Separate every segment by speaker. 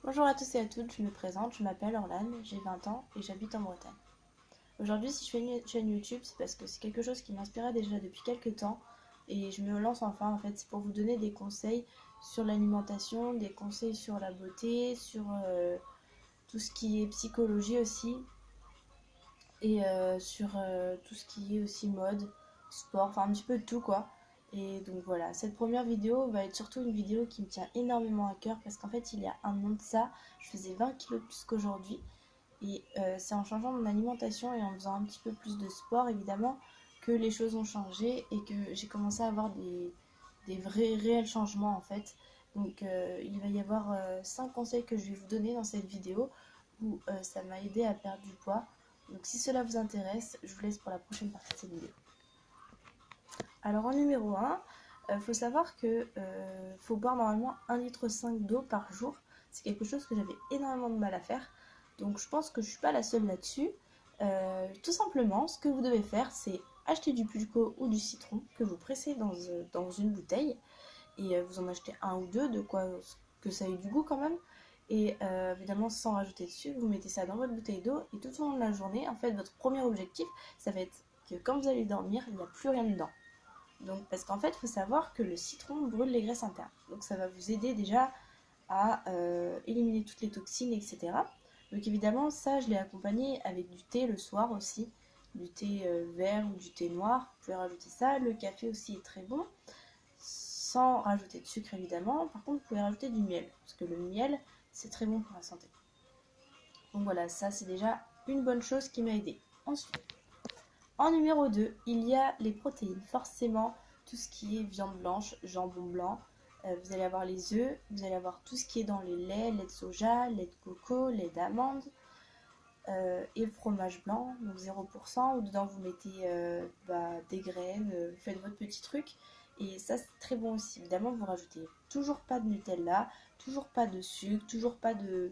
Speaker 1: Bonjour à tous et à toutes, je me présente, je m'appelle Orlane, j'ai 20 ans et j'habite en Bretagne. Aujourd'hui, si je fais une chaîne YouTube, c'est parce que c'est quelque chose qui m'inspirait déjà depuis quelques temps et je me lance enfin en fait, c'est pour vous donner des conseils sur l'alimentation, des conseils sur la beauté, sur tout ce qui est psychologie aussi et sur tout ce qui est aussi mode, sport, enfin un petit peu de tout quoi. Et donc voilà, cette première vidéo va être surtout une vidéo qui me tient énormément à cœur parce qu'en fait il y a un an de ça, je faisais 20 kilos de plus qu'aujourd'hui. Et c'est en changeant mon alimentation et en faisant un petit peu plus de sport évidemment que les choses ont changé et que j'ai commencé à avoir des vrais réels changements en fait. Donc il va y avoir 5 conseils que je vais vous donner dans cette vidéo où ça m'a aidé à perdre du poids. Donc si cela vous intéresse, je vous laisse pour la prochaine partie de cette vidéo. Alors en numéro 1, faut savoir que faut boire normalement 1,5 litre d'eau par jour. C'est quelque chose que j'avais énormément de mal à faire. Donc je pense que je suis pas la seule là-dessus. Tout simplement, ce que vous devez faire, c'est acheter du pulco ou du citron que vous pressez dans une bouteille. Et vous en achetez un ou deux, de quoi que ça ait du goût quand même. Et évidemment, sans rajouter de sucre, vous mettez ça dans votre bouteille d'eau. Et tout au long de la journée, en fait, votre premier objectif, ça va être que quand vous allez dormir, il n'y a plus rien dedans. Donc, parce qu'en fait, il faut savoir que le citron brûle les graisses internes. Donc ça va vous aider déjà à éliminer toutes les toxines, etc. Donc évidemment, ça, je l'ai accompagné avec du thé le soir aussi, du thé vert ou du thé noir. Vous pouvez rajouter ça. Le café aussi est très bon, sans rajouter de sucre évidemment. Par contre, vous pouvez rajouter du miel, parce que le miel, c'est très bon pour la santé. Donc voilà, ça c'est déjà une bonne chose qui m'a aidé. Ensuite, en numéro 2, il y a les protéines. Forcément, tout ce qui est viande blanche, jambon blanc. Vous allez avoir les œufs, vous allez avoir tout ce qui est dans les laits, lait de soja, lait de coco, lait d'amande et le fromage blanc, donc 0%, où dedans vous mettez des graines, vous faites votre petit truc. Et ça c'est très bon aussi. Évidemment, vous rajoutez toujours pas de Nutella, toujours pas de sucre, toujours pas de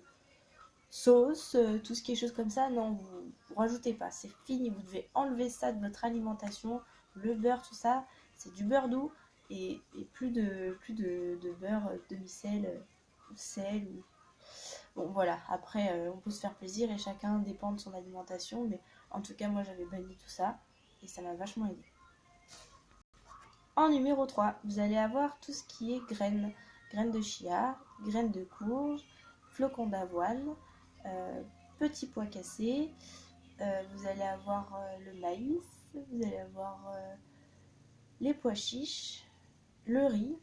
Speaker 1: sauce, tout ce qui est choses comme ça, non, vous rajoutez pas, c'est fini, vous devez enlever ça de votre alimentation, le beurre, tout ça, c'est du beurre doux et plus de beurre demi-sel, sel. Bon voilà, après on peut se faire plaisir et chacun dépend de son alimentation, mais en tout cas moi j'avais banni tout ça et ça m'a vachement aidé. En numéro 3, vous allez avoir tout ce qui est graines, graines de chia, graines de courge, flocons d'avoine, petits pois cassés, vous allez avoir le maïs, vous allez avoir les pois chiches, le riz,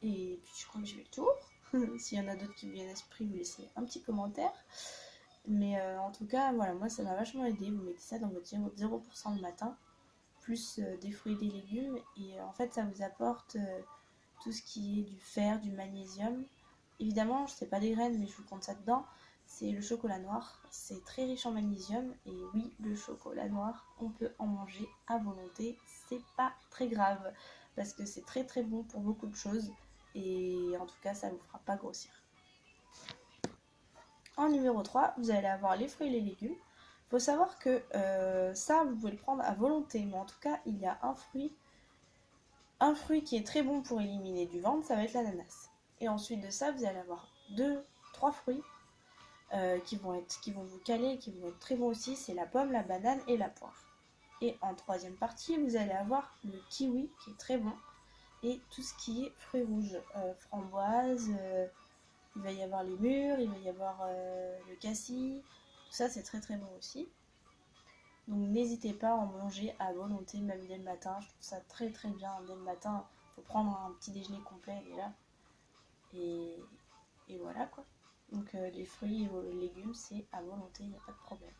Speaker 1: et puis je crois que j'ai eu le tour. S'il y en a d'autres qui me viennent à l'esprit, vous laissez un petit commentaire. Mais en tout cas, voilà, moi ça m'a vachement aidé. Vous mettez ça dans votre 0% le matin, plus des fruits et des légumes, et en fait ça vous apporte tout ce qui est du fer, du magnésium. Évidemment, je sais pas des graines, mais je vous compte ça dedans. C'est le chocolat noir. C'est très riche en magnésium. Et oui, le chocolat noir, on peut en manger à volonté. C'est pas très grave parce que c'est très très bon pour beaucoup de choses. Et en tout cas, ça vous fera pas grossir. En numéro 3, vous allez avoir les fruits et les légumes. Il faut savoir que ça, vous pouvez le prendre à volonté. Mais en tout cas, il y a un fruit qui est très bon pour éliminer du ventre, ça va être l'ananas. Et ensuite de ça, vous allez avoir 2-3 fruits qui vont vous caler, qui vont être très bons aussi. C'est la pomme, la banane et la poire. Et en troisième partie, vous allez avoir le kiwi qui est très bon. Et tout ce qui est fruits rouges, framboises, il va y avoir les mûres, il va y avoir le cassis. Tout ça, c'est très très bon aussi. Donc n'hésitez pas à en manger à volonté, même dès le matin. Je trouve ça très très bien dès le matin. Il faut prendre un petit déjeuner complet déjà. Et voilà quoi. Donc les fruits et les légumes, c'est à volonté, il n'y a pas de problème.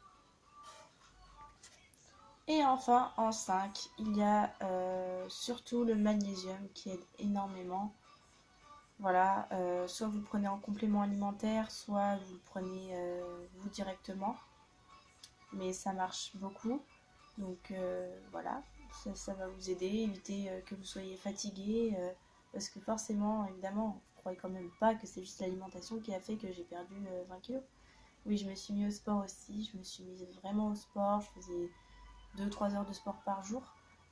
Speaker 1: Et enfin, en 5, il y a surtout le magnésium qui aide énormément. Voilà, soit vous le prenez en complément alimentaire, soit vous le prenez vous directement. Mais ça marche beaucoup. Donc voilà, ça va vous aider, éviter que vous soyez fatigué. Parce que forcément, évidemment, vous ne croyez quand même pas que c'est juste l'alimentation qui a fait que j'ai perdu 20 kilos. Oui, je me suis mis au sport aussi, je me suis mise vraiment au sport, je faisais 2-3 heures de sport par jour.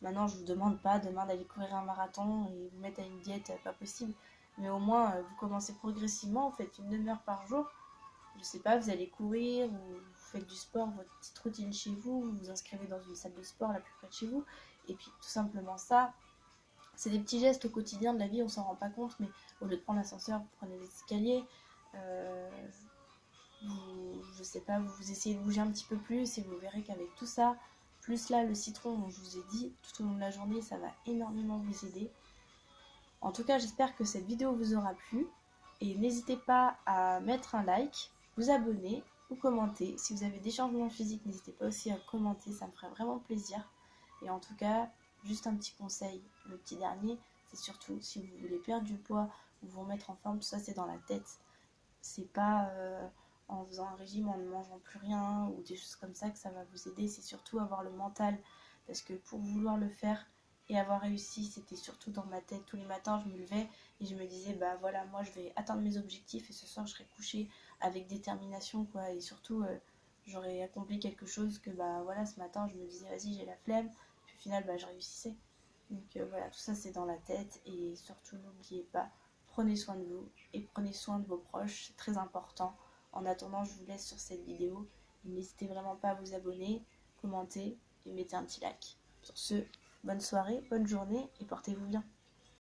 Speaker 1: Maintenant, je ne vous demande pas demain d'aller courir un marathon et vous mettre à une diète pas possible. mais au moins vous commencez progressivement, vous faites une demi-heure par jour. Je sais pas, vous allez courir ou vous faites du sport, votre petite routine chez vous, vous vous inscrivez dans une salle de sport la plus près de chez vous. Et puis tout simplement ça, c'est des petits gestes au quotidien de la vie, on s'en rend pas compte, mais au lieu de prendre l'ascenseur, vous prenez les escaliers. Euh, je sais pas, vous essayez de bouger un petit peu plus et vous verrez qu'avec tout ça, plus là le citron dont je vous ai dit, tout au long de la journée, ça va énormément vous aider. En tout cas, j'espère que cette vidéo vous aura plu et n'hésitez pas à mettre un like, vous abonner ou commenter. Si vous avez des changements physiques, n'hésitez pas aussi à commenter, ça me ferait vraiment plaisir. Et en tout cas, juste un petit conseil, le petit dernier, c'est surtout si vous voulez perdre du poids ou vous remettre en forme, tout ça c'est dans la tête. C'est pas en faisant un régime, en ne mangeant plus rien ou des choses comme ça que ça va vous aider, c'est surtout avoir le mental. Parce que pour vouloir le faire et avoir réussi, c'était surtout dans ma tête. Tous les matins, je me levais et je me disais, bah voilà, moi je vais atteindre mes objectifs et ce soir je serai couchée avec détermination, quoi. Et surtout, j'aurais accompli quelque chose que, bah voilà, ce matin, je me disais, vas-y, j'ai la flemme. Puis au final, bah je réussissais. Donc voilà, tout ça c'est dans la tête et surtout n'oubliez pas, prenez soin de vous et prenez soin de vos proches, c'est très important. En attendant, je vous laisse sur cette vidéo et n'hésitez vraiment pas à vous abonner, commenter et mettez un petit like. Sur ce, bonne soirée, bonne journée et portez-vous bien.